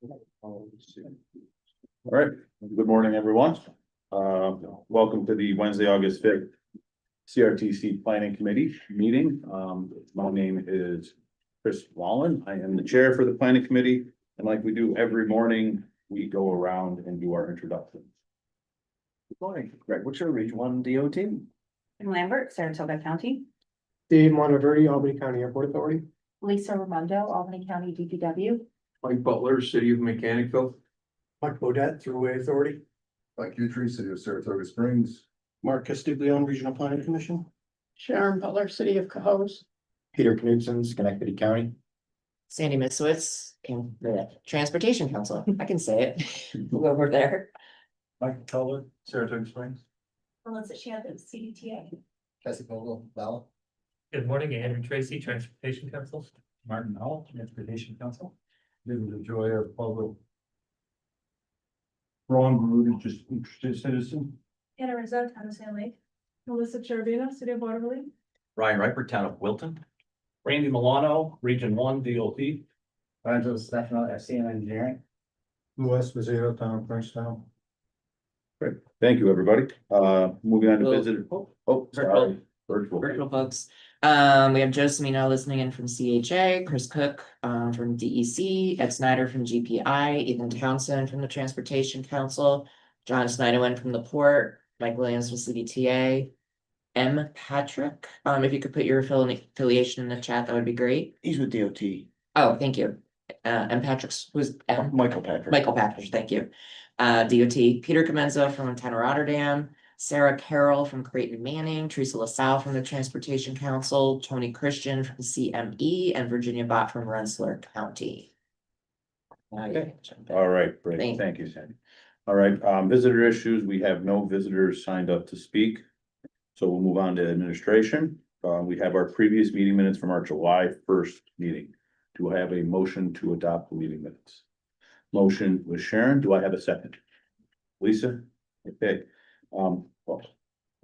All right, good morning, everyone. Welcome to the Wednesday, August 5th CRTC Planning Committee meeting. My name is Chris Wallen. I am the chair for the Planning Committee, and like we do every morning, we go around and do our introductions. Good morning, Greg Witcher, Region 1 DOT. Jim Lambert, Saratoga County. Dave Monteverde, Albany County Airport Authority. Lisa Raimondo, Albany County DPW. Mike Butler, City of Mechanicville. Mike Bodett, Thruway Authority. Mike Guthrie, City of Saratoga Springs. Mark Castiglione, Regional Planning Commission. Sharon Butler, City of Cohoes. Peter Knudsen, Schenectady County. Sandy Mitsowitz, Transportation Council. I can say it. We'll go over there. Mike Keller, Saratoga Springs. Melissa Shannon, CDTA. Cassie Vogel, Val. Good morning, Andrew Tracy, Transportation Council. Martin Hall, Transportation Council. David LaJoya, Public. Ron Rude, just interested citizen. Anna Rizzo, Town of Sand Lake. Melissa Cherubino, City of Waterville. Ryan Riper, Town of Wilton. Randy Milano, Region 1 DOT. Angelo Stefano, SCN Engineering. Louis Mazzero, Town of Frenchtown. Great, thank you, everybody. Moving on to Well, visitor. Oh, sorry. Virtual folks. We have Joe Semino listening in from CHA, Chris Cook from DEC, Ed Snyder from GPI, Ethan Townsend from the Transportation Council, John Snyderwin from the Port, Mike Williams from CDTA, M. Patrick. If you could put your affiliation in the chat, that would be great. He's with DOT. Oh, thank you. M. Patrick's who's M. Michael Patrick. Michael Patrick, thank you. DOT, Peter Comenzo from Town of Rotterdam, Sarah Carroll from Creighton Manning, Teresa LaSalle from the Transportation Council, Tony Christian from CME, and Virginia Bott from Rensselaer County. Okay. All right, great. Thank you. Thank you, Sandy. All right, visitor issues. We have no visitors signed up to speak. So we'll move on to administration. We have our previous meeting minutes from our July 1st meeting. Do I have a motion to adopt the meeting minutes? Motion was Sharon. Do I have a second? Lisa? Okay. Well,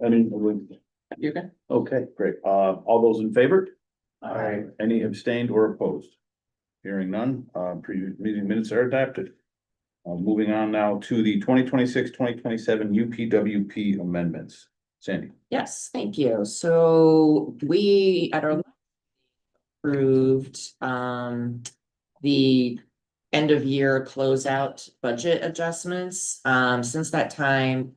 You're good. okay, great. All those in favor? Aye. Any abstained or opposed? Hearing none, previous meeting minutes are adopted. Moving on now to the 2026-2027 UPWP amendments. Sandy. Yes, thank you. So we at our approved the end of year closeout budget adjustments. Since that time.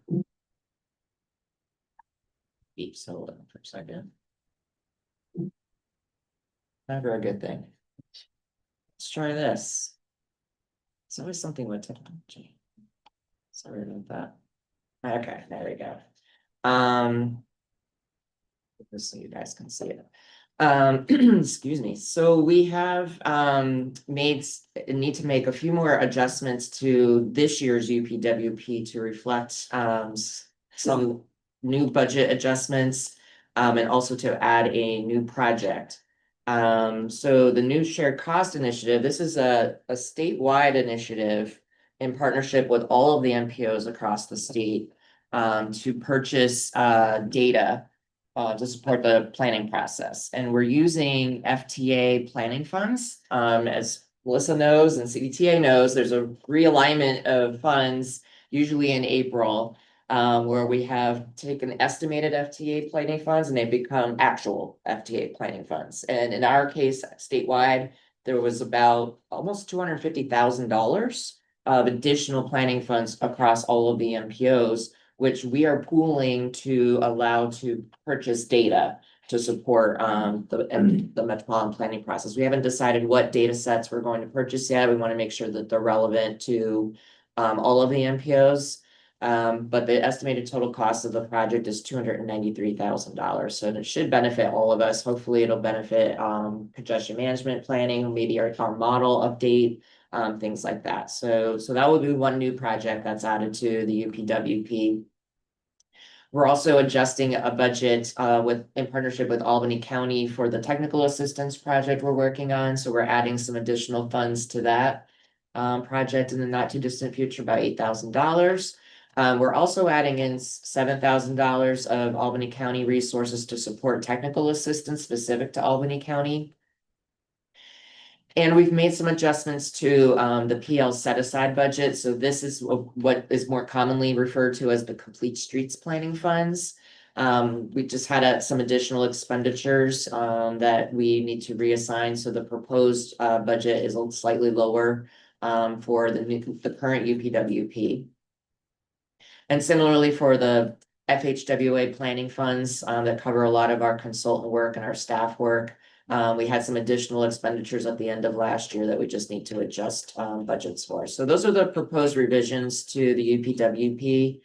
Beeps, hold on for a second. Never a good thing. Let's try this. It's always something with technology. Sorry about that. Okay, there we go. Just so you guys can see it. Excuse me. So we have need to make a few more adjustments to this year's UPWP to reflect some new budget adjustments and also to add a new project. So the new shared cost initiative, this is a statewide initiative in partnership with all of the MPOs across the state to purchase data to support the planning process. And we're using FTA planning funds. As Melissa knows and CDTA knows, there's a realignment of funds usually in April where we have taken estimated FTA planning funds and they become actual FTA planning funds. And in our case, statewide, there was about almost $250,000 of additional planning funds across all of the MPOs, which we are pooling to allow to purchase data to support the metropolitan planning process. We haven't decided what data sets we're going to purchase yet. We want to make sure that they're relevant to all of the MPOs. But the estimated total cost of the project is $293,000. So it should benefit all of us. Hopefully it'll benefit congestion management planning, maybe our model update, things like that. So that will be one new project that's added to the UPWP. We're also adjusting a budget in partnership with Albany County for the technical assistance project we're working on. So we're adding some additional funds to that project in the not too distant future, about $8,000. We're also adding in $7,000 of Albany County resources to support technical assistance specific to Albany County. And we've made some adjustments to the PL set aside budget, so this is what is more commonly referred to as the complete streets planning funds. We just had some additional expenditures that we need to reassign, so the proposed budget is slightly lower for the current UPWP. And similarly for the FHWA planning funds that cover a lot of our consultant work and our staff work. We had some additional expenditures at the end of last year that we just need to adjust budgets for. So those are the proposed revisions to the UPWP.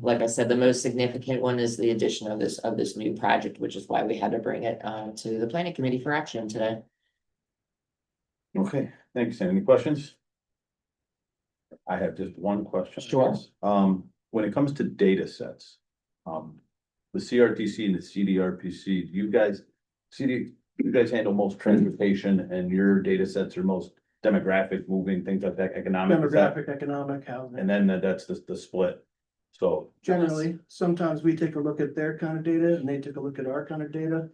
Like I said, the most significant one is the addition of this new project, which is why we had to bring it to the planning committee for action today. Okay, thanks. Any questions? I have just one question. Sure. When it comes to data sets, the CRTC and the CDRPC, you guys handle most transportation and your data sets are most demographic, moving, things like that, economic. is that- Demographic, economic, housing. And then that's the split. So, Generally, sometimes we take a look at their kind of data and they take a look at our kind of data.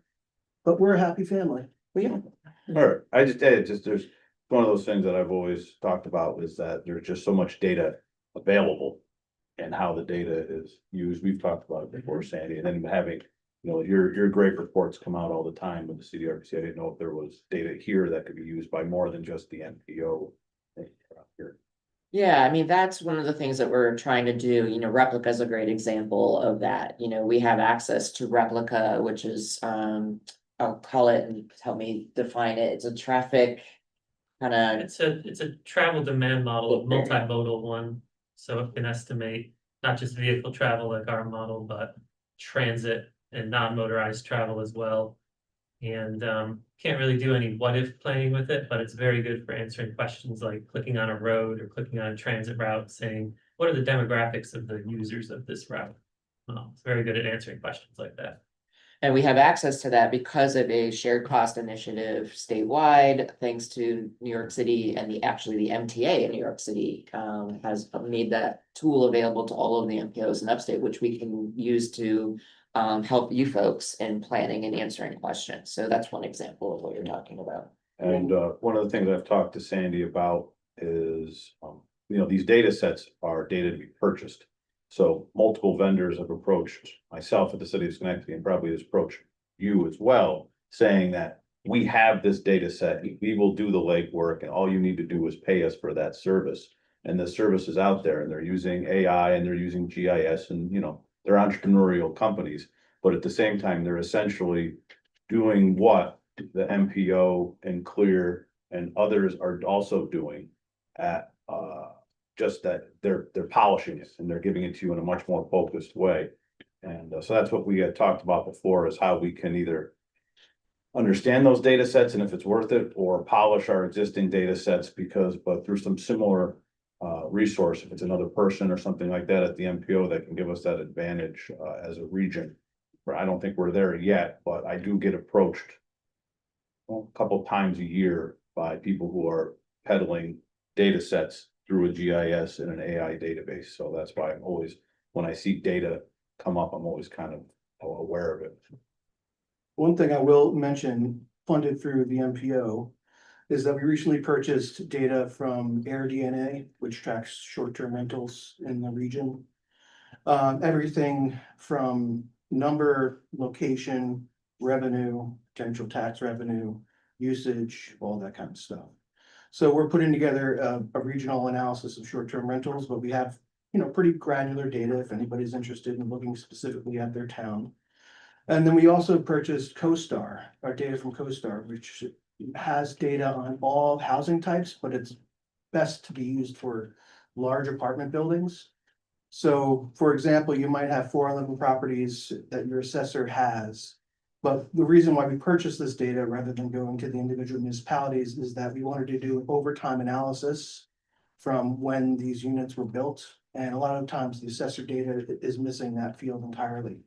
But we're a happy family. all right, there's one of those things that I've always talked about is that there's just so much data available. And how the data is used. We've talked about it before, Sandy, and then having, your great reports come out all the time with the CDRPC. I didn't know if there was data here that could be used by more than just the NPO. Here. Yeah, I mean, that's one of the things that we're trying to do, Replica is a great example of that, we have access to Replica, which is, I'll call it and help me define it, it's a traffic kind of. It's a travel demand model, a multimodal one, so it can estimate not just vehicle travel like our model, but transit and non-motorized travel as well. And can't really do any what if playing with it, but it's very good for answering questions like clicking on a road or clicking on a transit route, saying, what are the demographics of the users of this route? It's very good at answering questions like that. And we have access to that because of a shared cost initiative statewide, thanks to New York City and the MTA in New York City has made that tool available to all of the MPOs in upstate, which we can use to help you folks in planning and answering questions. So that's one example of what you're talking about. And one of the things I've talked to Sandy about is, these data sets are data to be purchased. So multiple vendors have approached myself at the city of Schenectady and probably has approached you as well, saying that we have this data set, we will do the legwork and all you need to do is pay us for that service. And the service is out there and they're using AI and they're using GIS and, they're entrepreneurial companies. But at the same time, they're essentially doing what the MPO and Clear and others are also doing at, just that they're polishing it and they're giving it to you in a much more focused way. And so that's what we had talked about before is how we can either understand those data sets and if it's worth it or polish our existing data sets but through some similar resource, if it's another person or something like that at the MPO that can give us that advantage as a region. I don't think we're there yet, but I do get approached a couple times a year by people who are peddling data sets through a GIS and an AI database. So that's why I'm always, when I see data come up, I'm always kind of aware of it. One thing I will mention, funded through the MPO, is that we recently purchased data from AirDNA, which tracks short-term rentals in the region. Everything from number, location, revenue, potential tax revenue, usage, all that kind of stuff. So we're putting together a regional analysis of short-term rentals, but we have, pretty granular data if anybody's interested in looking specifically at their town. And then we also purchased CoStar, our data from CoStar, which has data on all housing types, but it's best to be used for large apartment buildings. So, for example, you might have 411 properties that your assessor has. But the reason why we purchased this data rather than going to the individual municipalities is that we wanted to do an overtime analysis from when these units were built. And a lot of times the assessor data is missing that field entirely.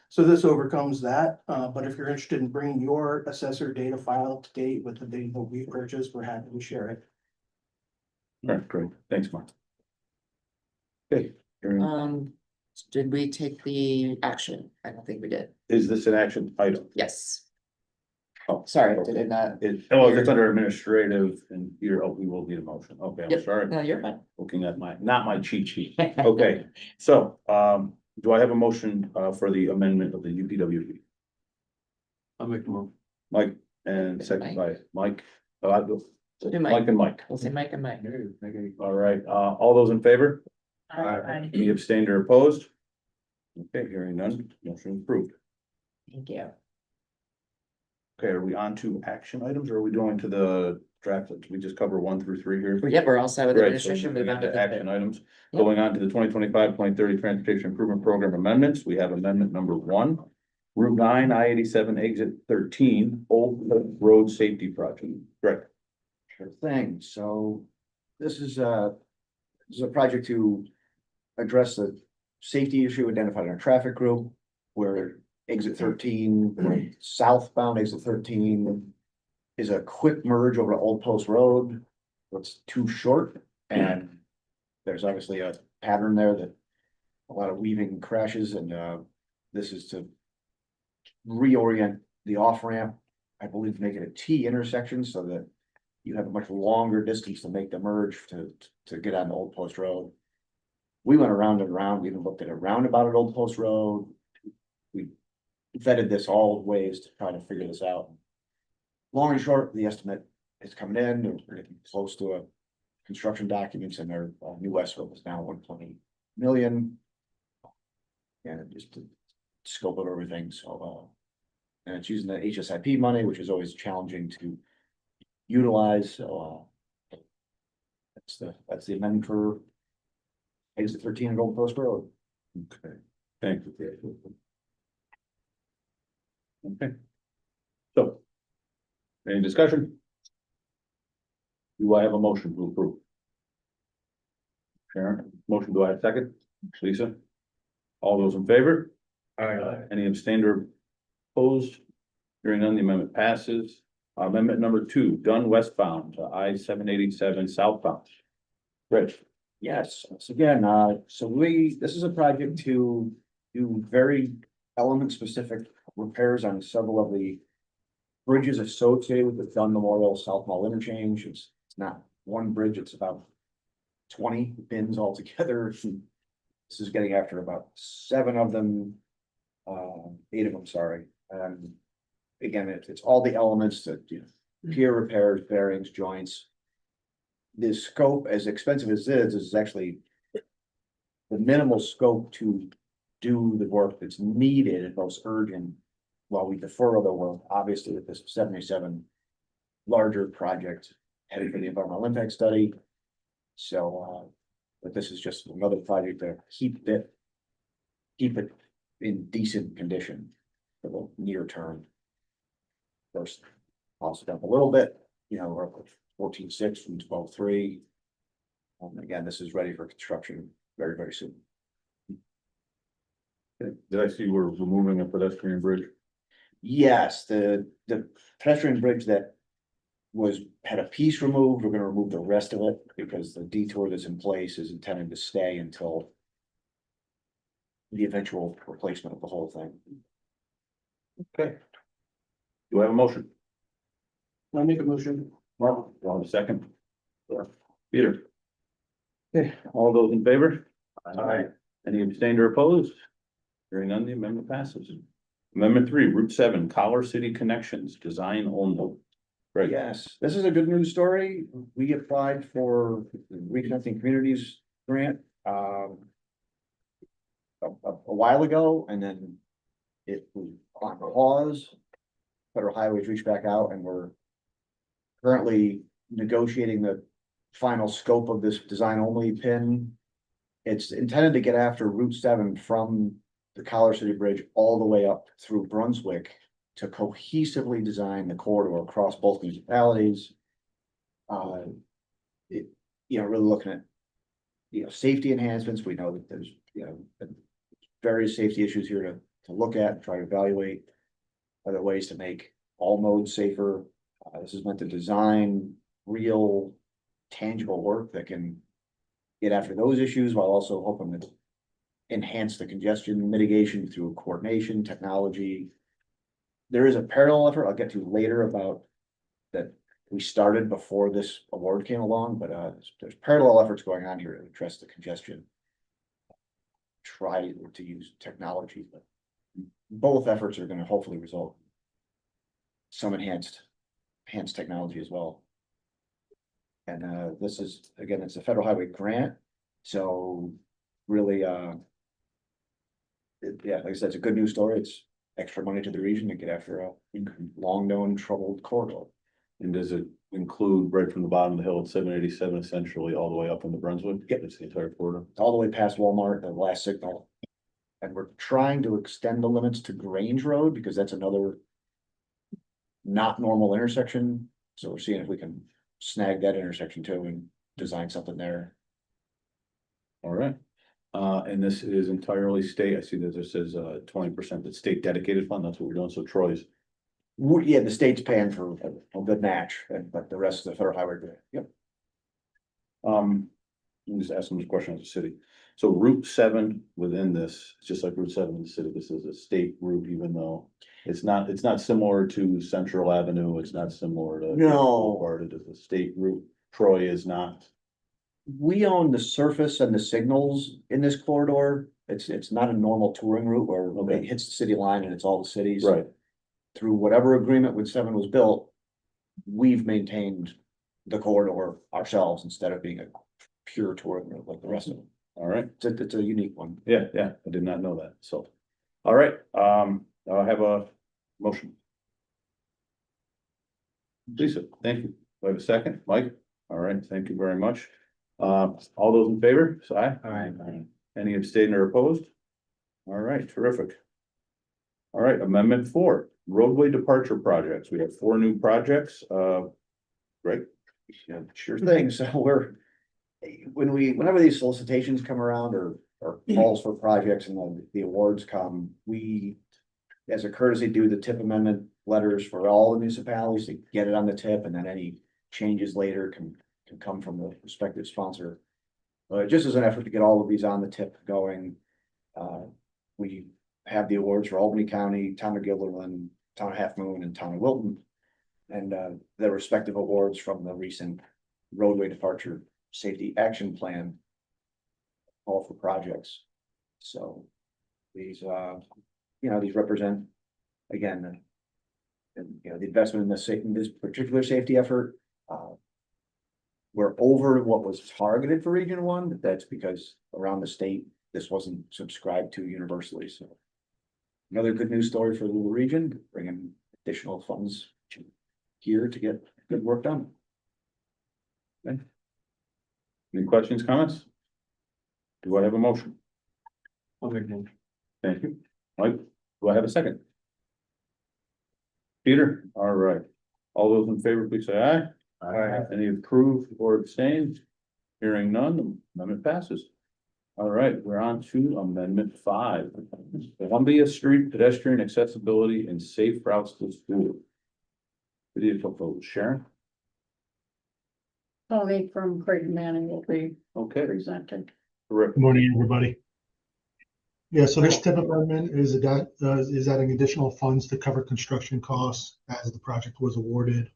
So this overcomes that. But if you're interested in bringing your assessor data file up to date with the data that we purchased, we're happy to share it. All right, great. Thanks, Mark. Okay. Did we take the action? I don't think we did. Is this an action item? Yes. Oh, Sorry, did it not? It's under administrative and here, we will need a motion. Okay, I'm Yep. sorry. No, you're fine. Looking at not my cheat sheet. Okay, so, do I have a motion, for the amendment of the UPWP? I'll make the move. Mike, and second by Mike. So do Mike Mike, and Mike. we'll say Mike and Mike. All right, all those in favor? Aye. Any abstained or opposed? Okay, hearing none, motion approved. Thank you. Okay, are we on to action items or are we going to the draft? Did we just cover 1 through 3 here? Yep, we're all set with Great, so administration. we Move got on to the the action items. Yep. Going on to the 2025-2030 Transportation Improvement Program amendments, we have amendment number 1. Route 9, I-87 exit 13, Old Road Safety Project. Greg. Sure thing. So this is a project to address the safety issue identified in our traffic group where exit 13, southbound exit 13 is a quick merge over to Old Post Road. It's too short and there's obviously a pattern there that a lot of weaving crashes and this is to reorient the off ramp, I believe, make it a T intersection so that you have a much longer distance to make the merge to get on the Old Post Road. We went around and around, we even looked at a roundabout at Old Post Road. We vetted this all ways to try to figure this out. Long and short, the estimate is coming in, we're getting close to a construction documents and our new estimate was now 1.8 million. And just to scope of everything, so and it's using the HSIP money, which is always challenging to utilize, so that's the amendment for exit 13 at Old Post Road. Okay, thank you. Okay. So. Any discussion? Do I have a motion to approve? Sharon, motion, do I have a second? Lisa? All those in favor? Any abstained or opposed? Hearing none, the amendment passes. Amendment number 2, done westbound to I-787 southbound. Rich. Yes, so again, this is a project to do very element specific repairs on several of the bridges associated with the Dunn Memorial South Mall interchange. It's not one bridge, it's about 20 bins altogether. This is getting after about 7 of them, 8 of them, sorry. Again, it's all the elements that, pier repairs, bearings, joints. The scope, as expensive as it is actually the minimal scope to do the work that's needed and most urgent while we defer other work, obviously with this 77 larger project headed for the environmental impact study. So, but this is just another project to keep it in decent condition for the near term. First, also down a little bit, we're up 14.6 from 12.3. Again, this is ready for construction very, very soon. Did I see we're removing a pedestrian bridge? Yes, the pedestrian bridge that had a piece removed, we're gonna remove the rest of it because the detour that's in place is intended to stay until the eventual replacement of the whole thing. Okay. Do I have a motion? I'll make a motion. Mark, do I have a second? Peter. Okay, all those in favor? Aye. Any abstained or opposed? Hearing none, the amendment passes. Amendment 3, Route 7, Collar City Connections, design only. Right. Yes, this is a good news story. We applied for the Reconnecting Communities grant a while ago, and then it was on pause. Federal Highways reached back out and we're currently negotiating the final scope of this design only pin. It's intended to get after Route 7 from the Collar City Bridge all the way up through Brunswick to cohesively design the corridor across both municipalities. Really looking at, safety enhancements. We know that there's, various safety issues here to look at and try to evaluate other ways to make all modes safer. This is meant to design real tangible work that can get after those issues while also hoping to enhance the congestion mitigation through coordination, technology. there is a parallel effort I'll get to later about that we started before this award came along, but there's parallel efforts going on here to address the congestion. Try to use technology, but both efforts are gonna hopefully result in some enhanced technology as well. And this is, again, it's a federal highway grant, so really, yeah, like I said, it's a good news story. It's extra money to the region to get after a long known troubled corridor. And does it include right from the bottom of the hill at 787 essentially all the way up into Brunswick? Yep. It's the entire corridor. All the way past Walmart, the last signal. And we're trying to extend the limits to Grange Road because that's another not normal intersection. So we're seeing if we can snag that intersection too and design something there. All right. And this is entirely state. I see that this says 20% that's state dedicated fund. That's what we're doing. So Troy's. Yeah, the state's paying for a good match, but the rest of the federal highway, yep. Let me just ask them this question as a city. So Route 7 within this, it's just like Route 7 in the city. This is a state route, even though it's not similar to Central Avenue. It's not similar to. No. Boulevard. It is a state route. Troy is not. We own the surface and the signals in this corridor. It's not a normal touring route where it hits the city line and it's all the cities. Right. Through whatever agreement with 7 was built, we've maintained the corridor ourselves instead of being a pure touring route like the rest of them. All right. It's a unique one. Yeah, I did not know that. So, all right, I have a motion. Lisa, thank you. Do I have a second? Mike? All right, thank you very much. All those in favor, say aye. Aye. Any abstained or opposed? All right, terrific. All right, Amendment 4, roadway departure projects. We have 4 new projects, Greg? Yeah, sure thing. So whenever these solicitations come around or calls for projects and the awards come, we, as a courtesy, do the tip amendment letters for all the municipalities to get it on the tip, and then any changes later can come from the respective sponsor. Just as an effort to get all of these on the tip going, we have the awards for Albany County, Town of Guilderland, Town of Half Moon, and Town of Wilton. And their respective awards from the recent roadway departure safety action plan. All for projects. So these, these represent, again, the investment in this particular safety effort. We're over what was targeted for Region 1, but that's because around the state, this wasn't subscribed to universally, so. Another good news story for the little region, bringing additional funds here to get good work done. Okay. Any questions, comments? Do I have a motion? Thank you. Mike, do I have a second? Peter, all right. All those in favor, please say aye. Aye. Any approved or abstained? Hearing none, the amendment passes. All right, we're on to Amendment 5. Columbia Street pedestrian accessibility and safe routes to school. Video vote, Sharon? Colleague from Creighton Manning will be Okay, presented. correct. Good morning, everybody. Yeah, so this tip amendment is adding additional funds to cover construction costs as the project was awarded.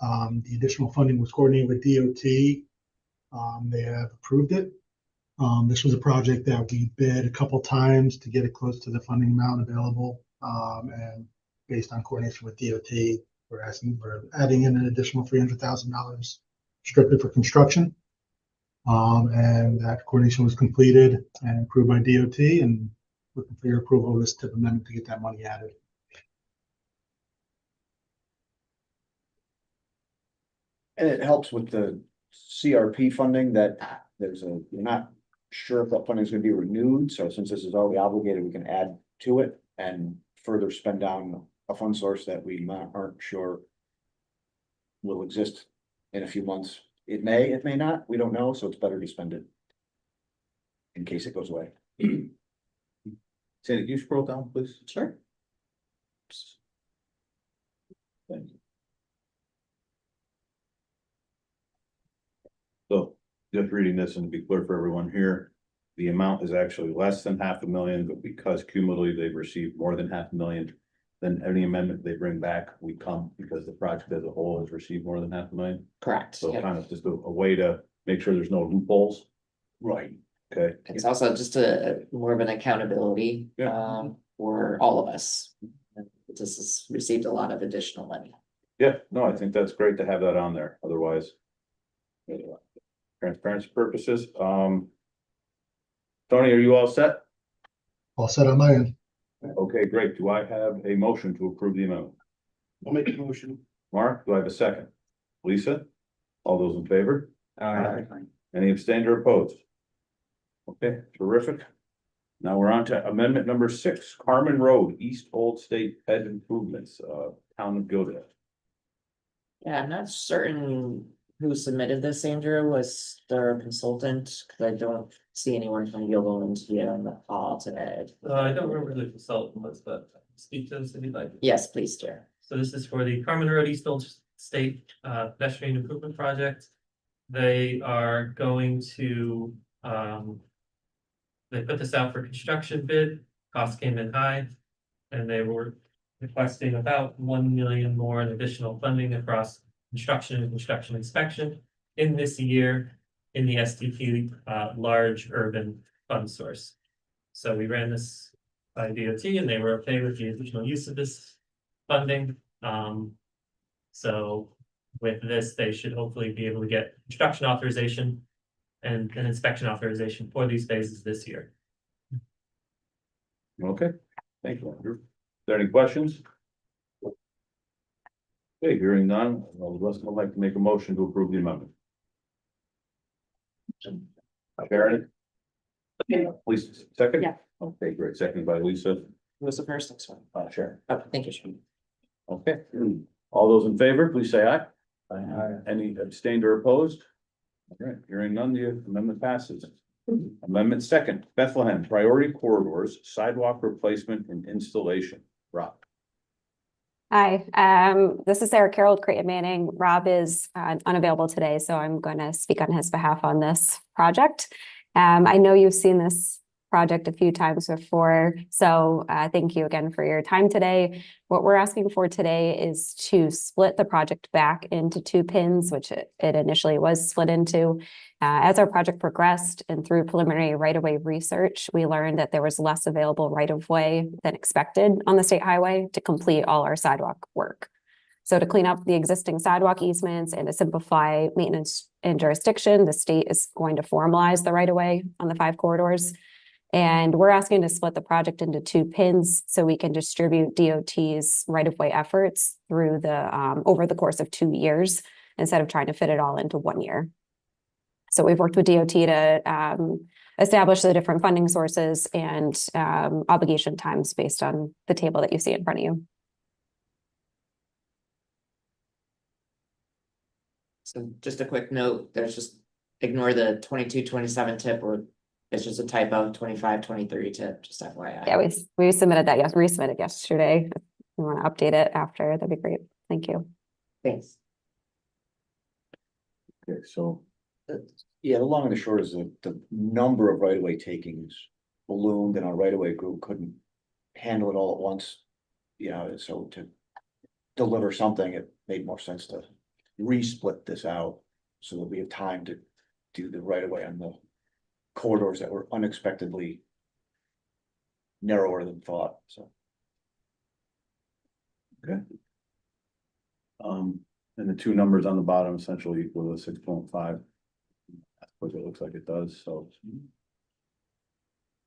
The additional funding was coordinated with DOT. They have approved it. This was a project that we bid a couple times to get it close to the funding amount available. And based on coordination with DOT, we're adding in an additional $300,000 strictly for construction. And that coordination was completed and approved by DOT, and looking for your approval of this tip amendment to get that money added. And it helps with the CRP funding that we're not sure if that funding is gonna be renewed, so since this is already obligated, we can add to it and further spend down a fund source that we aren't sure will exist in a few months. It may not, we don't know, so it's better to spend it in case it goes away. Sandy, can you scroll down, please? Sure. Thank you. So, just reading this and to be clear for everyone here, the amount is actually less than $500,000, but because cumulatively they've received more than $500,000, then any amendment they bring back, we come because the project as a whole has received more than $500,000. Correct. So Yep. kind of just a way to make sure there's no loopholes. Right. Okay, It's also just a more of an accountability, Yeah. for all of us. This has received a lot of additional money. yeah, no, I think that's great to have that on there, otherwise. Transparency purposes, Tony, are you all set? All set on my end. Okay, great. Do I have a motion to approve the amendment? I'll make a motion. Mark, do I have a second? Lisa? All those in favor? Any abstained or opposed? Okay, terrific. Now we're on to amendment number 6, Carmen Road, East Old State Ped Improvements, Town of Gilda. Yeah, I'm not certain who submitted this, Andrew, was their consultant, because I don't see anyone from Gilliland here on the call today. I don't remember who the consultant was, but speak to this if you'd like. Yes, please, Chair. So this is for the Carmen Road East Old State pedestrian improvement project. They are going to, they put this out for construction bid, cost came in high. And they were requesting about 1 million more in additional funding across construction and construction inspection in this year in the STP large urban fund source. So we ran this by DOT and they were okay with the additional use of this funding. So with this, they should hopefully be able to get construction authorization and an inspection authorization for these phases this year. Okay, thank you, Andrew. Is there any questions? Okay, hearing none, Russ would like to make a motion to approve the amendment. Sharon? Lisa, second? Yeah. Okay, great, second by Lisa, Who was the first? Next one. Sharon. Oh, thank you, Sharon. Okay, all those in favor, please say aye. Aye. Any abstained or opposed? All right, hearing none, the amendment passes. Amendment second, Bethlehem Priority Corridors Sidewalk Replacement and Installation. Rob. Hi, this is Sarah Carroll, Creighton Manning. Rob is unavailable today, so I'm going to speak on his behalf on this project. I know you've seen this project a few times before, so thank you again for your time today. What we're asking for today is to split the project back into 2 pins, which it initially was split into. As our project progressed and through preliminary right-of-way research, we learned that there was less available right-of-way than expected on the state highway to complete all our sidewalk work. So to clean up the existing sidewalk easements and to simplify maintenance and jurisdiction, the state is going to formalize the right-of-way on the 5 corridors. And we're asking to split the project into 2 pins so we can distribute DOT's right-of-way efforts through the over the course of 2 years instead of trying to fit it all into 1 year. So we've worked with DOT to establish the different funding sources and obligation times based on the table that you see in front of you. So just a quick note, there's just ignore the 22-27 tip, or it's just a typo, 25-23 tip, just FYI. Yeah, we submitted that, resubmitted yesterday. If you want to update it after, that'd be great. Thank you. Thanks. Okay, so, yeah, the long and the short is that the number of right-of-way takings ballooned and our right-of-way group couldn't handle it all at once. You know, so to deliver something, it made more sense to resplit this out so that we have time to do the right-of-way on the corridors that were unexpectedly narrower than thought, so. Okay. And the 2 numbers on the bottom essentially equal to 6.5. That's what it looks like it does, so.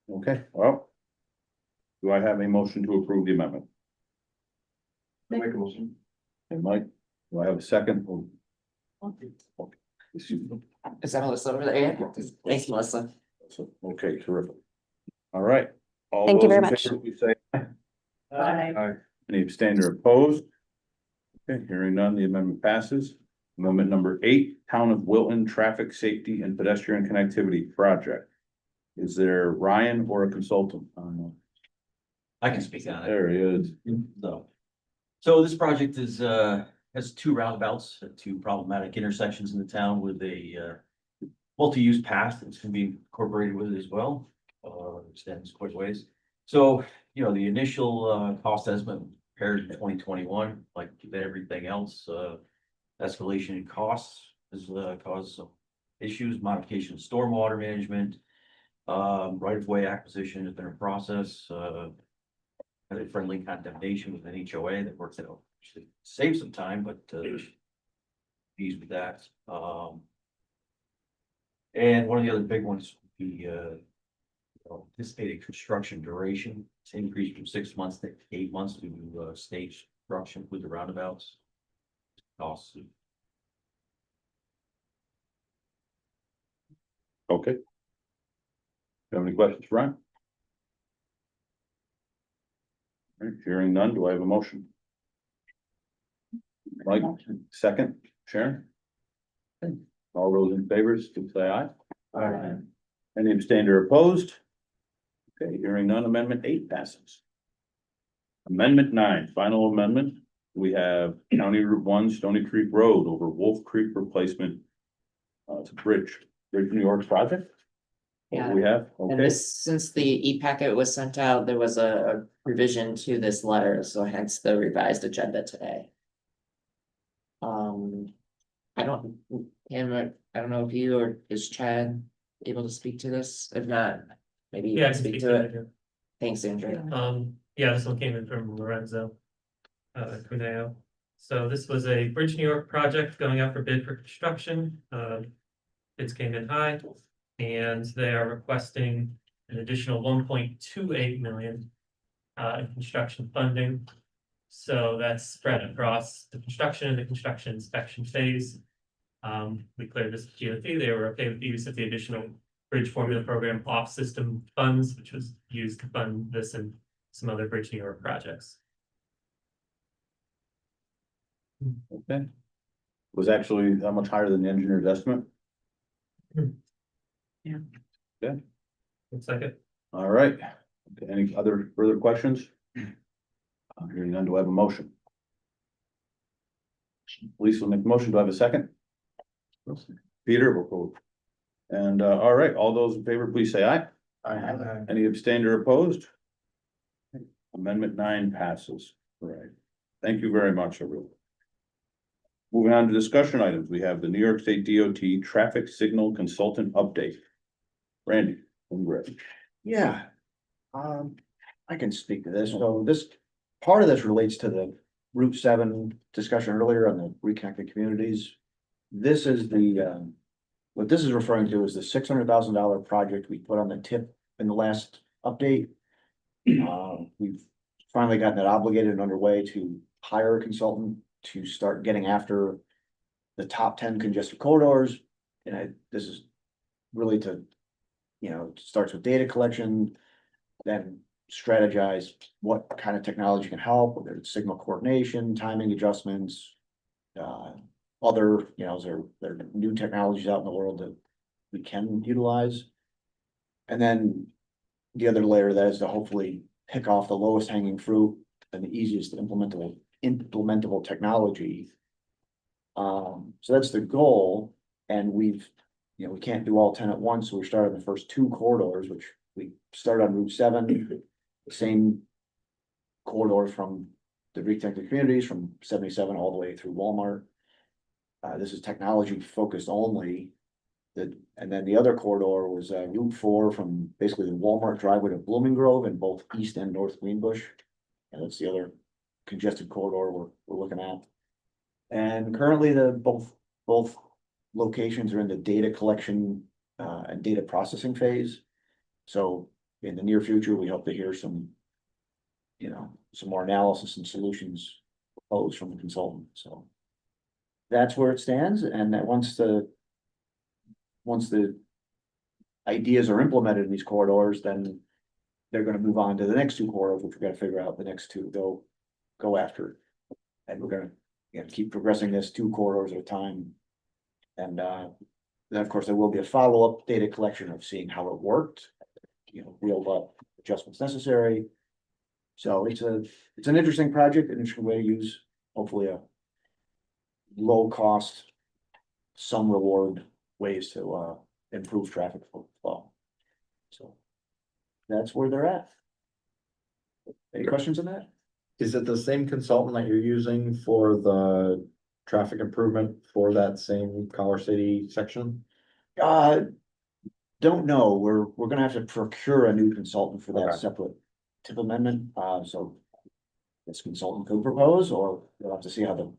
Okay, well. Do I have a motion to approve the amendment? Make a motion. Hey, Mike, do I have a second? Is that Melissa over there? Yeah. Thanks, Melissa. Okay, terrific. All right. All Thank you those very in much. favor, please say aye. Aye. Any abstained or opposed? Okay, hearing none, the amendment passes. Amendment number 8, Town of Wilton Traffic Safety and Pedestrian Connectivity Project. Is there Ryan or a consultant? I can speak on it. There he is. So this project is, has 2 roundabouts at 2 problematic intersections in the town with a multi-use path that's gonna be incorporated with it as well, extends quite a ways. So, you know, the initial cost estimate prepared in 2021, like everything else, escalation in costs has caused some issues, modification of stormwater management. Right of way acquisition has been a process, kind of friendly condemnation with an HOA that works out, should save some time, but fees with that. And one of the other big ones would be anticipated construction duration. It's increased from 6 months to 8 months to stage construction with the roundabouts. Costs. Okay. You have any questions, Brian? All right, hearing none, do I have a motion? Mike, second, Sharon? All those in favors, please say aye. Aye. Any abstained or opposed? Okay, hearing none, amendment 8 passes. Amendment 9, final amendment, we have County Route 1, Stony Creek Road over Wolf Creek replacement. It's a bridge, New York project. What do we have? And Okay, this, since the e-packet was sent out, there was a revision to this letter, so hence the revised agenda today. I don't, Cameron, I don't know if you or is Chad able to speak to this? If not, maybe you Yeah, I can can speak speak to to it. it. Thanks, Andrew. Yeah, this one came in from Lorenzo. Cuneo. So this was a Bridge New York project going out for bid for construction. Bids came in high. And they are requesting an additional 1.28 million. In construction funding. So that's spread across the construction and the construction inspection phase. We cleared this with GFE. They were okay with the use of the additional bridge formula program off-system funds, which was used to fund this and some other Bridge New York projects. okay. Was actually that much higher than the engineer's estimate? Looks like it. All right, okay, any other further questions? Hearing none, do I have a motion? Lisa will make the motion, do I have a second? Peter will go. And, all right, all those in favor, please say aye. Aye. Any abstained or opposed? Amendment 9 passes. All right, thank you very much, everyone. Moving on to discussion items, we have the New York State DOT Traffic Signal Consultant Update. Randy, congrats. Yeah. I can speak to this. So this, part of this relates to the Route 7 discussion earlier on the reconnected communities. This is the, what this is referring to is the $600,000 project we put on the tip in the last update. We've finally gotten it obligated and underway to hire a consultant to start getting after the top 10 congested corridors. And this is really to, it starts with data collection, then strategize what kind of technology can help, whether it's signal coordination, timing adjustments, other, there are new technologies out in the world that we can utilize. And then the other layer of that is to hopefully pick off the lowest hanging fruit and the easiest implementable technology. So that's the goal. And we can't do all 10 at once. So we started the first 2 corridors, which we started on Route 7, the same corridor from the reconnected communities from 77 all the way through Walmart. This is technology focused only. And then the other corridor was Route 4 from basically the Walmart driveway to Blooming Grove in both East and North Greenbush. And that's the other congested corridor we're looking at. And currently both locations are in the data collection and data processing phase. So in the near future, we hope to hear some more analysis and solutions proposed from the consultant. So that's where it stands. And that once the ideas are implemented in these corridors, then they're going to move on to the next 2 corridors, which we've got to figure out the next 2 go after. And we're going to keep progressing this 2 corridors at a time. And then of course there will be a follow-up data collection of seeing how it worked, reeled up adjustments necessary. So it's an interesting project, an interesting way to use hopefully a low cost, some reward ways to improve traffic flow. So that's where they're at. Any questions on that? Is it the same consultant that you're using for the traffic improvement for that same Collar City section? Uh, don't know, we're gonna have to procure a new consultant for that Okay. separate tip amendment, so. This consultant could propose, or we'll have to see how the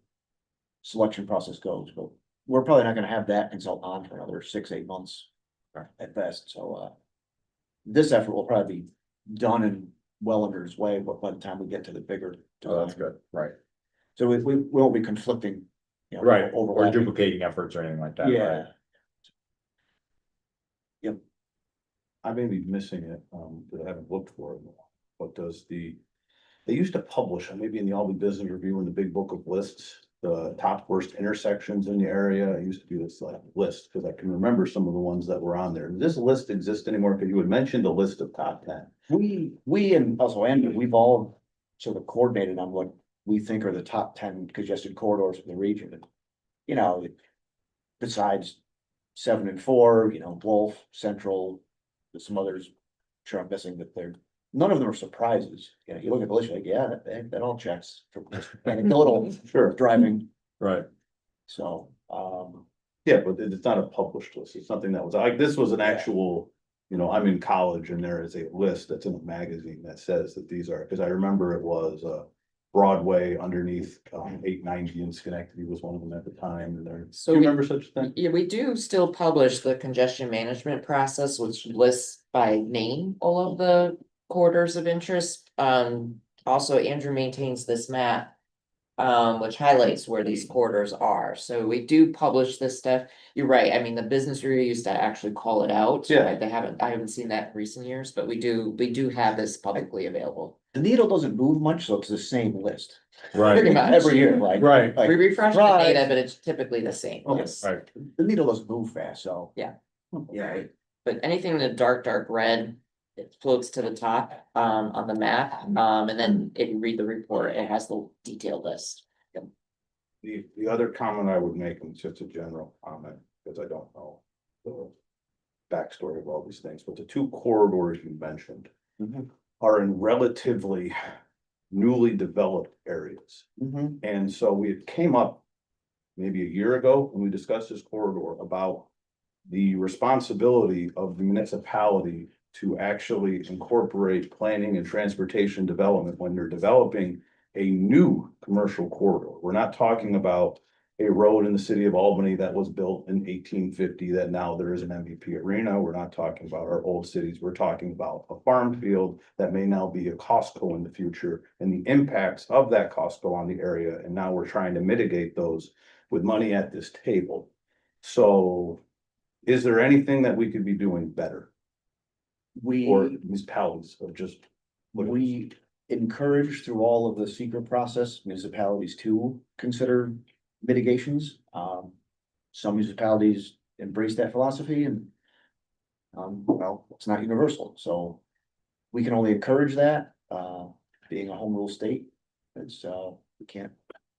selection process goes, but we're probably not gonna have that consultant on for another 6, 8 months. At best, so, this effort will probably be done and well under its way, but by the time we get to the bigger. Oh, that's design. good, right, So we won't be conflicting. You know, right, or overlapping. duplicating efforts or anything like that, right? Yeah. I may be missing it, but I haven't looked for it. What does they used to publish, maybe in the Albany Business Review in the big book of lists, the top worst intersections in the area. I used to do this like list, because I can remember some of the ones that were on there. Does this list exist anymore? Because you had mentioned a list of top 10. We and also Andrew, we've all sort of coordinated on what we think are the top 10 congested corridors in the region. And, you know, besides 7 and 4, you know, Wolf, Central, there's some others, sure I'm missing, but none of them are surprises. You know, you look at the list, you're like, yeah, that all checks from just anecdotal Sure. driving, Right, so, Yeah, but it's not a published list. It's something that was like, this was an actual, I'm in college and there is a list that's in a magazine that says that these are, because I remember it was Broadway underneath 890 in Schenectady was one of them at the time. And there, So do you we- remember such a thing? Yeah, we do still publish the congestion management process, which lists by name all of the corridors of interest. Also Andrew maintains this map. Which highlights where these corridors are. So we do publish this stuff. You're right. I mean, the business review used to actually call it out. Yeah. Right? I haven't seen that in recent years, but we do have this publicly available. the needle doesn't move much, so it's the same list. right, Pretty much. Every year, like. right, like, We refresh the surprise. data, but it's typically the same. Okay. Yes. right. The needle doesn't move fast, so. Yeah. Yeah, But anything in the dark red, it floats to the top on the map. And then if you read the report, it has the detailed list. The other comment I would make, and it's just a general comment, because I don't know the backstory of all these things, but the two corridors you mentioned Mhm. are in relatively newly developed areas. Mhm. And so we came up maybe a year ago when we discussed this corridor about the responsibility of the municipality to actually incorporate planning and transportation development when they're developing a new commercial corridor. We're not talking about a road in the city of Albany that was built in 1850 that now there is an MVP arena. We're not talking about our old cities. We're talking about a farm field that may now be a Costco in the future and the impacts of that Costco on the area. And now we're trying to mitigate those with money at this table. So is there anything that we could be doing better? Or municipalities of just? We encourage through all of the secret process municipalities to consider mitigations. Some municipalities embrace that philosophy and. Well, it's not universal, so we can only encourage that, being a home rule state. It's, we can't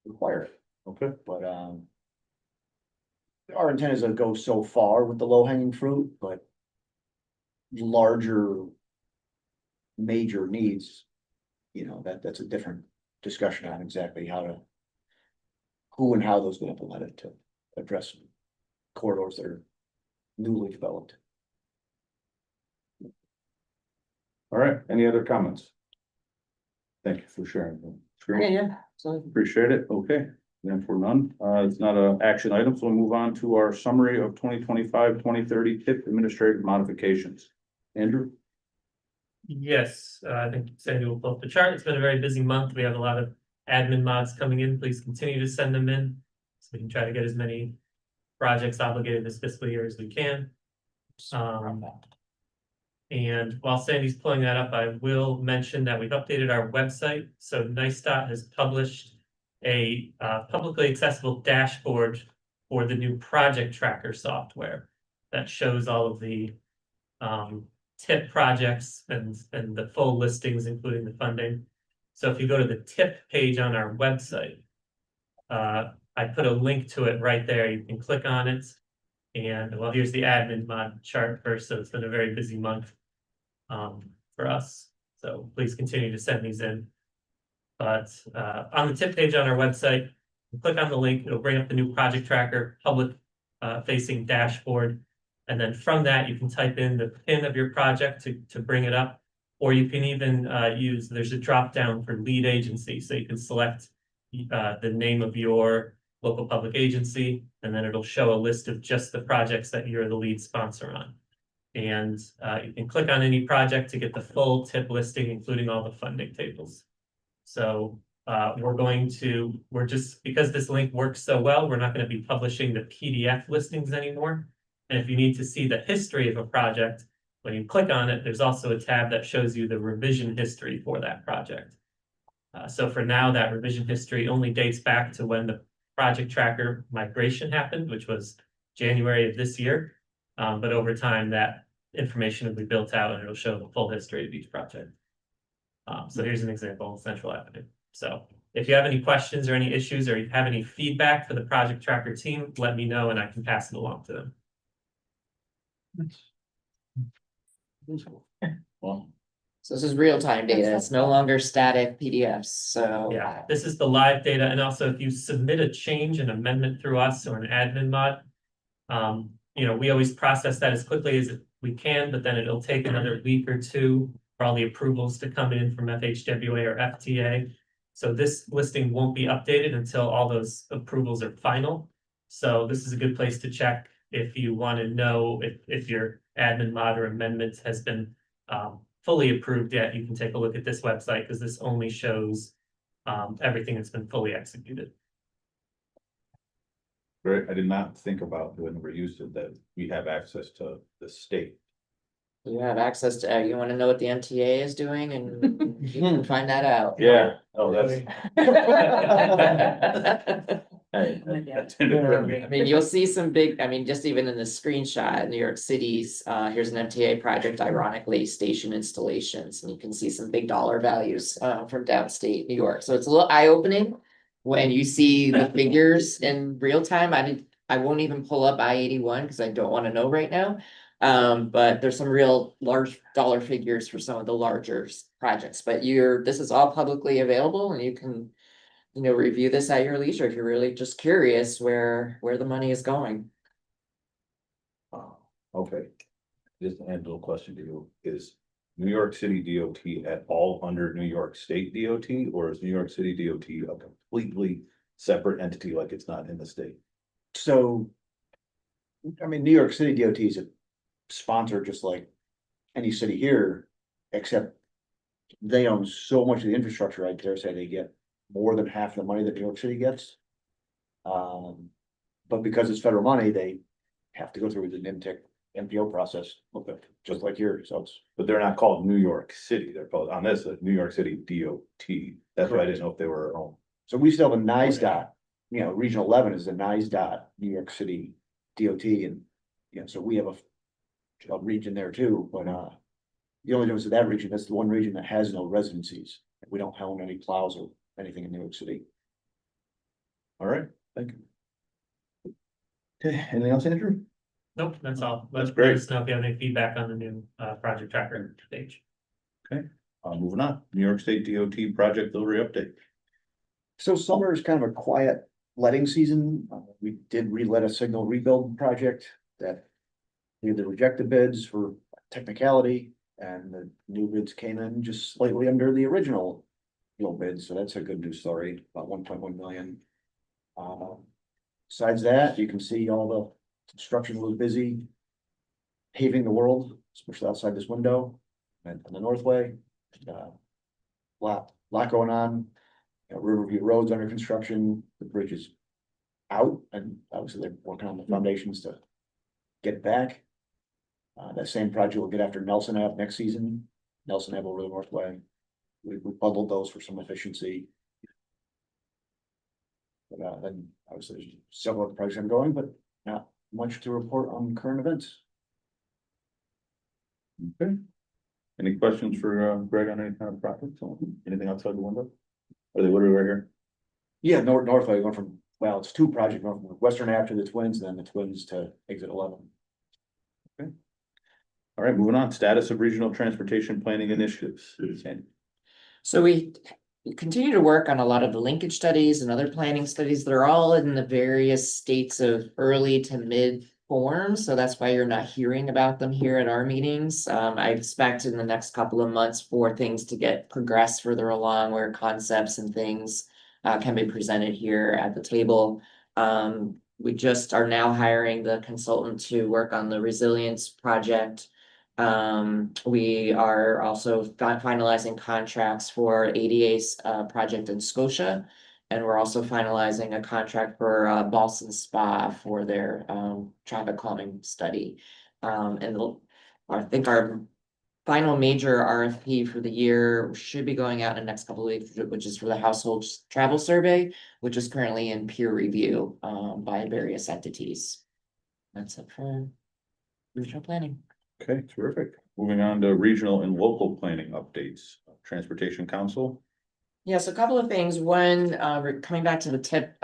require it, Okay. but, our intent is to go so far with the low hanging fruit, but larger major needs, you know, that's a different discussion on exactly who and how those get implemented to address corridors that are newly developed. All right, any other comments? Thank you for sharing. Yeah. So Appreciate it. Okay, then for none, it's not an action item, so we'll move on to our summary of 2025-2030 TIP administrative modifications. Andrew? Yes, I think Sandy will pull up the chart. It's been a very busy month. We have a lot of admin mods coming in. Please continue to send them in. So we can try to get as many projects obligated this fiscal year as we can. And while Sandy's pulling that up, I will mention that we've updated our website. So NICEDOT has published a publicly accessible dashboard for the new project tracker software that shows all of the TIP projects and the full listings, including the funding. So if you go to the TIP page on our website, I put a link to it right there. You can click on it. And well, here's the admin mod chart first. So it's been a very busy month for us. So please continue to send these in. But on the tip page on our website, click on the link, it'll bring up the new project tracker, public facing dashboard. And then from that, you can type in the PIN of your project to bring it up. Or you can even there's a drop down for lead agency, so you can select the name of your local public agency, and then it'll show a list of just the projects that you're the lead sponsor on. And you can click on any project to get the full tip listing, including all the funding tables. So we're just, because this link works so well, we're not going to be publishing the PDF listings anymore. And if you need to see the history of a project, when you click on it, there's also a tab that shows you the revision history for that project. So for now, that revision history only dates back to when the project tracker migration happened, which was January of this year. But over time, that information will be built out and it'll show the full history of each project. So here's an example of Central Avenue. So if you have any questions or any issues, or you have any feedback for the project tracker team, let me know and I can pass it along to them. Well, So this is real-time data. It's no longer static PDFs, so. Yeah, this is the live data, and also if you submit a change, an amendment through us or an admin mod. We always process that as quickly as we can, but then it'll take another week or two for all the approvals to come in from FHWA or FTA. So this listing won't be updated until all those approvals are final. So this is a good place to check if you want to know if your admin mod or amendment has been fully approved yet. You can take a look at this website, because this only shows everything that's been fully executed. great. I did not think about when we used it that we have access to the state. You have access to, you wanna know what the MTA is doing, and you can find that out. Yeah. Oh, that's. Hey, that didn't occur to me. I mean, you'll see some big, just even in the screenshot, New York City's, here's an MTA project, ironically, station installations, and you can see some big dollar values, from downstate New York. So it's a little eye-opening when you see the figures in real time. I won't even pull up I-81 because I don't want to know right now. But there's some real large dollar figures for some of the larger projects, but this is all publicly available, and you can, review this at your leisure if you're really just curious where the money is going. Okay. Just a little question to you, is New York City DOT at all under New York State DOT, or is New York City DOT a completely separate entity, like it's not in the state? So, New York City DOT is a sponsor just like any city here, except they own so much of the infrastructure. I dare say they get more than half the money that New York City gets. But because it's federal money, they have to go through the NIMTIC MPO process, just like here, so it's. But they're not called New York City, they're called on this, New York City DOT. That's why I didn't know if they were own. So we still have a NISDOT, Regional 11 is the NISDOT, New York City DOT, and, so we have a region there too, but, the only difference with that region, that's the one region that has no residencies. We don't own any plows or anything in New York City. All right, thank you. Okay, anything else, Andrew? Nope, that's all. That's great. Let us know if you have any feedback on the new project tracker page. Moving on, New York State DOT project delivery update. So summer is kind of a quiet letting season. We did relet a signal rebuild project that we either rejected bids for technicality, and the new bids came in just slightly under the original bid, so that's a good news story, about 1.1 million. Besides that, you can see all the construction was busy paving the world, especially outside this window and on the Northway. Lot going on. Riverview Road's under construction, the bridge is out, and obviously they're working on the foundations to get it back. That same project will get after Nelson Ave next season, Nelson Ave over the Northway. We bundled those for some efficiency. But then obviously there's several other projects ongoing, but not much to report on current events. Okay. Any questions for Greg on any kind of project? Anything outside the window? Are they literally right here? Yeah, Northway going from, it's two projects, going from Western Ave to the Twins, and then the Twins to exit 11. Okay. All right, moving on, status of regional transportation planning initiatives. So we continue to work on a lot of the linkage studies and other planning studies. They're all in the various states of early to mid form, so that's why you're not hearing about them here at our meetings. I expect in the next couple of months for things to get progressed further along where concepts and things can be presented here at the table. We just are now hiring the consultant to work on the resilience project. We are also finalizing contracts for ADA's project in Scotia. And we're also finalizing a contract for Boston Spa for their traffic calming study. I think our final major RFP for the year should be going out in the next couple of weeks, which is for the household travel survey, which is currently in peer review by various entities. That's it for regional planning. Okay, terrific. Moving on to regional and local planning updates. Transportation Council. Yes, a couple of things. One, coming back to the tip,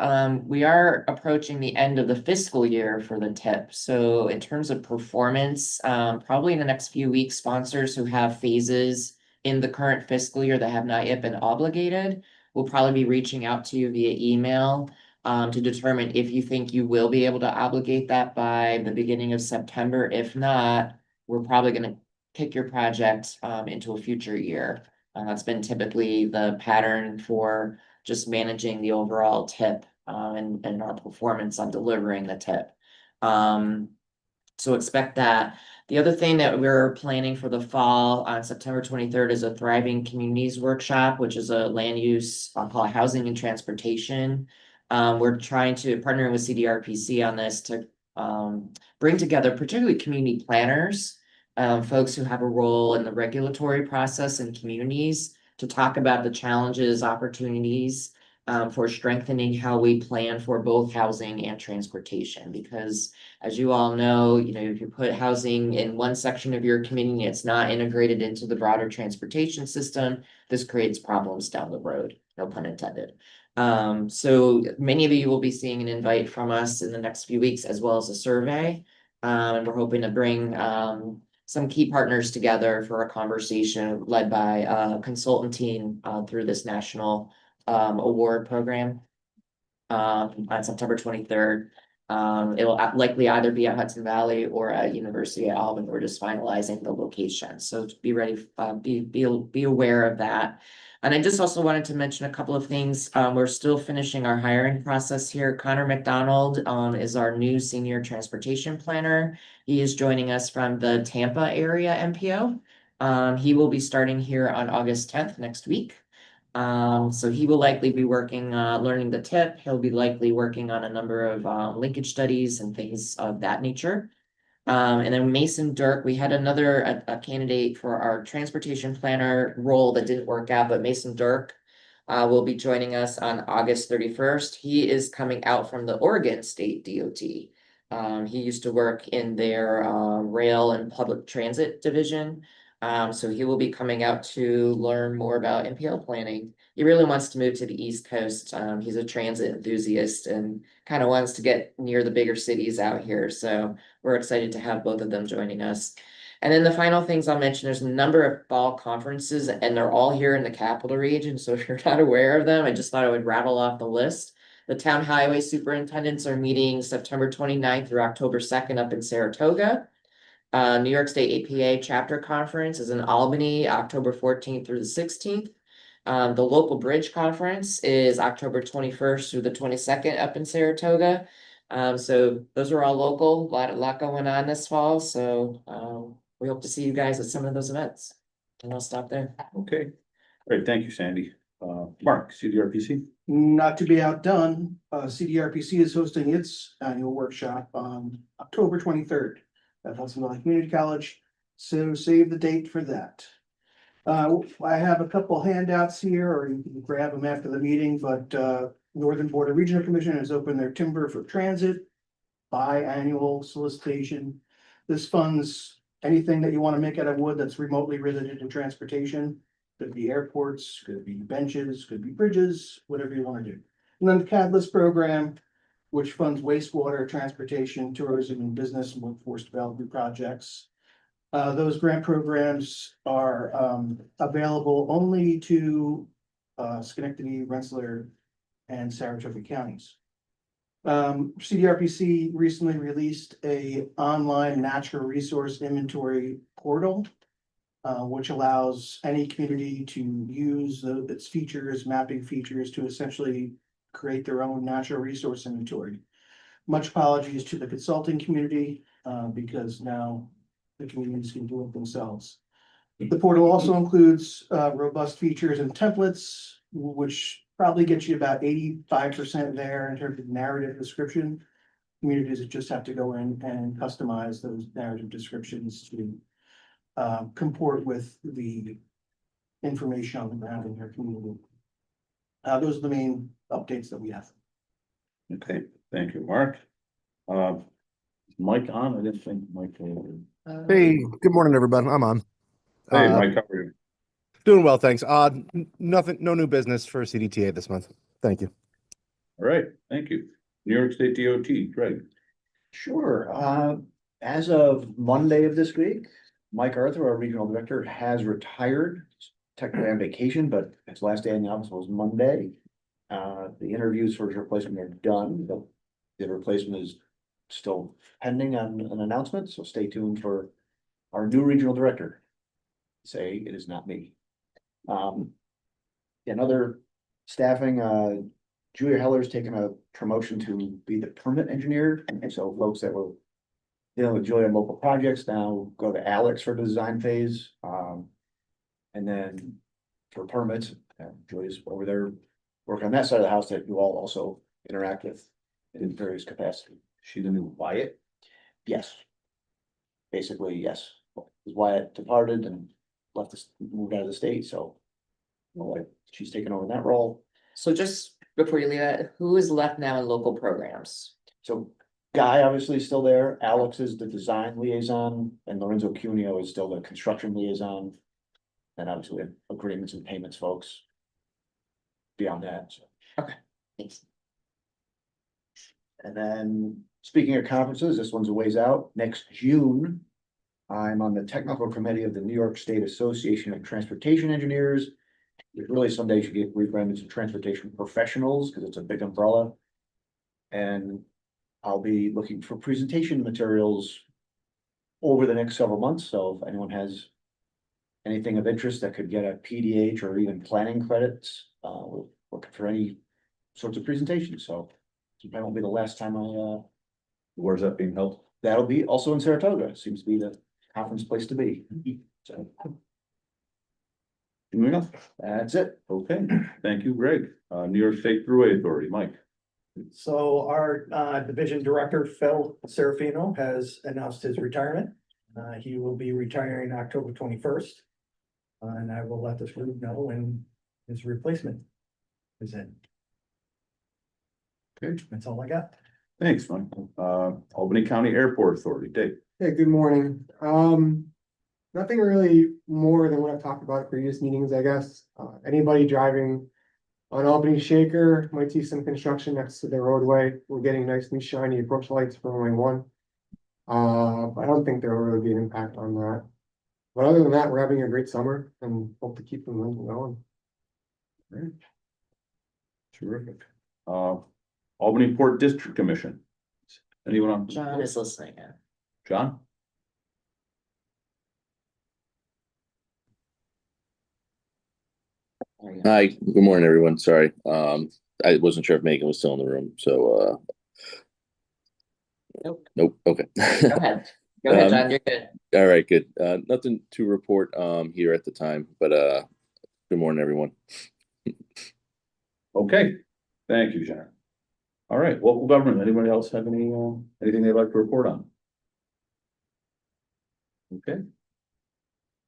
we are approaching the end of the fiscal year for the tip. So in terms of performance, probably in the next few weeks, sponsors who have phases in the current fiscal year that have not yet been obligated will probably be reaching out to you via email to determine if you think you will be able to obligate that by the beginning of September. If not, we're probably going to kick your project into a future year. That's been typically the pattern for just managing the overall tip and our performance on delivering the tip. So expect that. The other thing that we're planning for the fall on September 23rd is a Thriving Communities Workshop, which is a land use, I'll call it housing and transportation. We're trying to partner with CDRPC on this to bring together particularly community planners, folks who have a role in the regulatory process in communities to talk about the challenges, opportunities for strengthening how we plan for both housing and transportation. Because as you all know, if you put housing in one section of your community, it's not integrated into the broader transportation system, this creates problems down the road, no pun intended. So many of you will be seeing an invite from us in the next few weeks, as well as a survey. And we're hoping to bring some key partners together for a conversation led by a consultant team through this national award program on September 23rd. It'll likely either be at Hudson Valley or at University of Auburn. We're just finalizing the location, so be ready, be aware of that. And I just also wanted to mention a couple of things. We're still finishing our hiring process here. Connor McDonald is our new senior transportation planner. He is joining us from the Tampa area MPO. He will be starting here on August 10th next week. So he will likely be working, learning the tip. He'll be likely working on a number of linkage studies and things of that nature. And then Mason Dirk, we had another a candidate for our transportation planner role that didn't work out, but Mason Dirk will be joining us on August 31st. He is coming out from the Oregon State DOT. He used to work in their rail and public transit division. So he will be coming out to learn more about MPO planning. He really wants to move to the East Coast. He's a transit enthusiast and kind of wants to get near the bigger cities out here. So we're excited to have both of them joining us. And then the final things I'll mention, there's a number of fall conferences and they're all here in the capital region. So if you're not aware of them, I just thought I would rattle off the list. The town highway superintendents are meeting September 29th through October 2nd up in Saratoga. New York State APA chapter conference is in Albany, October 14th through the 16th. The local bridge conference is October 21st through the 22nd up in Saratoga. So those are all local, a lot going on this fall. So we hope to see you guys at some of those events. And I'll stop there. Okay, great, thank you, Sandy. Mark, CDRPC. Not to be outdone, CDRPC is hosting its annual workshop on October 23rd at Hudson Valley Community College. So save the date for that. I have a couple handouts here, or you can grab them after the meeting, but Northern Border Regional Commission has opened their Timber for Transit biannual solicitation. This funds anything that you want to make out of wood that's remotely related to transportation. Could be airports, could be benches, could be bridges, whatever you want to do. And then the Catalyst program, which funds wastewater, transportation, tourism, and business and workforce development projects. Those grant programs are available only to Schenectady, Rensselaer, and Saratoga counties. CDRPC recently released a online natural resource inventory portal, which allows any community to use its features, mapping features, to essentially create their own natural resource inventory. Much apologies to the consulting community, because now the communities can do it themselves. The portal also includes robust features and templates, which probably gets you about 85% there in terms of narrative description. Communities just have to go in and customize those narrative descriptions to comport with the information on the ground in their community. Those are the main updates that we have. Okay, thank you, Mark. Is Mike on? I didn't think Mike. Hey, good morning, everybody. I'm on. Hey, Mike, how are you? Doing well, thanks. Nothing, no new business for CDTA this month. Thank you. All right, thank you. New York State DOT, Greg. Sure, as of Monday of this week, Mike Arthur, our regional director, has retired. Technically on vacation, but his last day in the office was Monday. The interviews for his replacement are done, but the replacement is still pending on an announcement, so stay tuned for our new regional director. Say it is not me. Another staffing, Julia Heller's taken a promotion to be the permit engineer, and so folks that were dealing with Julia on local projects now go to Alex for the design phase. And then for permits, Julia's over there working on that side of the house that you all also interact with in various capacities. She the new Wyatt? Yes. Basically, yes. Wyatt departed and left us, moved out of the state, so she's taken over that role. So just before you leave that, who is left now in local programs? So Guy obviously is still there. Alex is the design liaison, and Lorenzo Cuneo is still the construction liaison. And obviously we have agreements and payments folks. Beyond that, so. Okay, thanks. And then, speaking of conferences, this one's a ways out. Next June, I'm on the technical committee of the New York State Association of Transportation Engineers. It really someday should get rebranded to transportation professionals, because it's a big umbrella. And I'll be looking for presentation materials over the next several months, so if anyone has anything of interest that could get a PDH or even planning credits, we're looking for any sorts of presentations, so that won't be the last time Where's that being held? that'll be also in Saratoga, seems to be the conference place to be. So Anything else? that's it. Okay, thank you, Greg. New York State Thruway Authority, Mike. So our division director, Phil Serafino, has announced his retirement. He will be retiring October 21st. And I will let this group know when his replacement is in. Okay, That's all I got. thanks, Mike. Albany County Airport Authority, Dave. Hey, good morning. Nothing really more than what I've talked about at previous meetings, I guess. Anybody driving on Albany Shaker might see some construction next to the roadway. We're getting nice new shiny approach lights for only one. I don't think there will really be an impact on that. But other than that, we're having a great summer and hope to keep the momentum going. Great. Terrific. Albany Port District Commission. Anyone on? John is listening in. John? There you go. Hi, good morning, everyone. Sorry. I wasn't sure if Megan was still in the room, so nope. Okay. Go ahead. Go ahead, John, you're good. All right, good. Nothing to report here at the time, but good morning, everyone. Okay, thank you, John. All right, local government, anybody else have any anything they'd like to report on? Okay,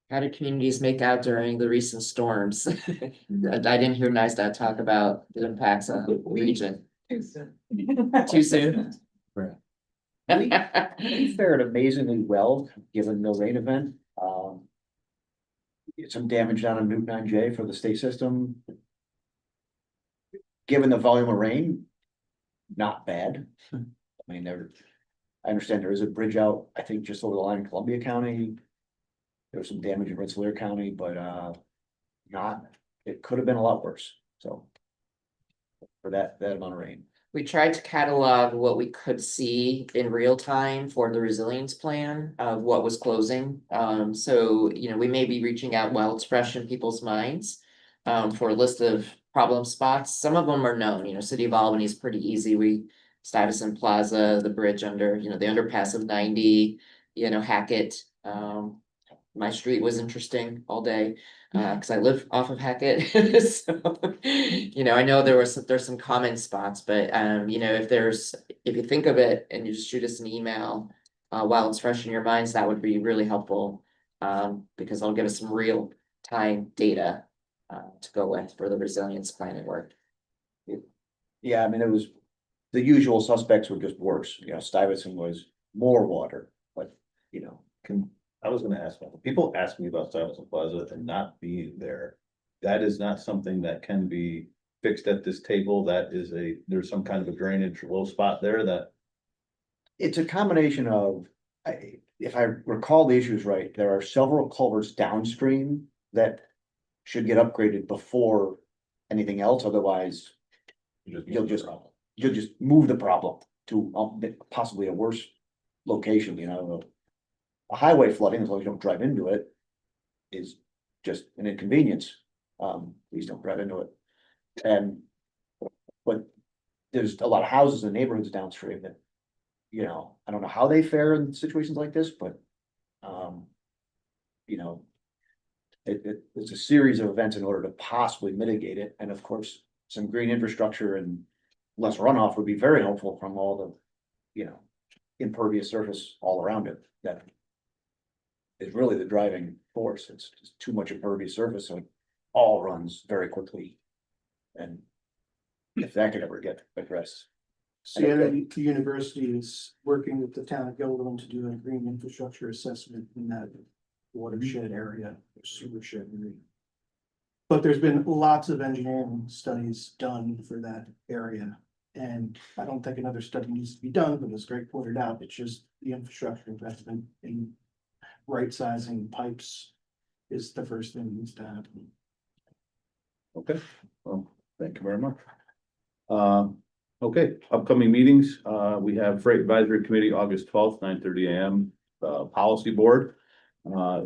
How did communities make out during the recent storms? I didn't hear NISDOT talk about the impacts on the region. Too soon. Too soon? We fared amazingly well, given the rain event. Get some damage down on Route 9J for the state system. Given the volume of rain, not bad. I mean, I understand there is a bridge out, I think, just over the line in Columbia County. There was some damage in Rensselaer County, but not it could have been a lot worse, so. For that amount of rain. We tried to catalog what we could see in real time for the resilience plan of what was closing. So, you know, we may be reaching out while it's fresh in people's minds. For a list of problem spots. Some of them are known, you know, City of Albany is pretty easy. Stuyvesant Plaza, the bridge under, you know, the underpass of 90, you know, Hackett. My street was interesting all day, cause I live off of Hackett, so. You know, I know there's some common spots, but, you know, if you think of it and you just shoot us an email. While it's fresh in your minds, that would be really helpful, because it'll give us some real time data. To go with for the resilience planning work. Yeah, I mean, it was, the usual suspects were just worse, you know, Stuyvesant was more water, but, you know. I was gonna ask, people ask me about Stuyvesant Plaza and not being there. That is not something that can be fixed at this table. That is there's some kind of a drainage low spot there that. It's a combination of, if I recall the issues right, there are several culverts downstream that should get upgraded before anything else, otherwise you'll just move the problem to possibly a worse location, you know. A highway flooding, as long as you don't drive into it, is just an inconvenience. Please don't drive into it. But there's a lot of houses and neighborhoods downstream that, you know, I don't know how they fare in situations like this, but, you know, it's a series of events in order to possibly mitigate it, and of course, some green infrastructure and less runoff would be very helpful from all the, you know, impervious surface all around it, that is really the driving force. It's just too much impervious surface, so it all runs very quickly. And if that could ever get addressed. Siena University is working with the town of Gilliland to do a green infrastructure assessment in that watershed area, or supershed area. But there's been lots of engineering studies done for that area. And I don't think another study needs to be done, but as Greg pointed out, it's just the infrastructure investment in right sizing pipes is the first thing that needs to happen. Okay, well, thank you very much. Okay, upcoming meetings, we have Freight Advisory Committee, August 12th, 9:30 a.m. Policy Board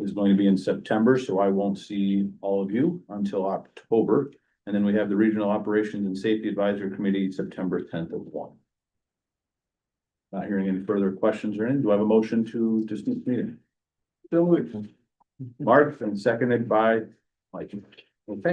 is going to be in September, so I won't see all of you until October. And then we have the Regional Operations and Safety Advisory Committee, September 10th at 1. Not hearing any further questions or anything. Do I have a motion to dismiss the meeting? Mark, and seconded by Mike. Okay.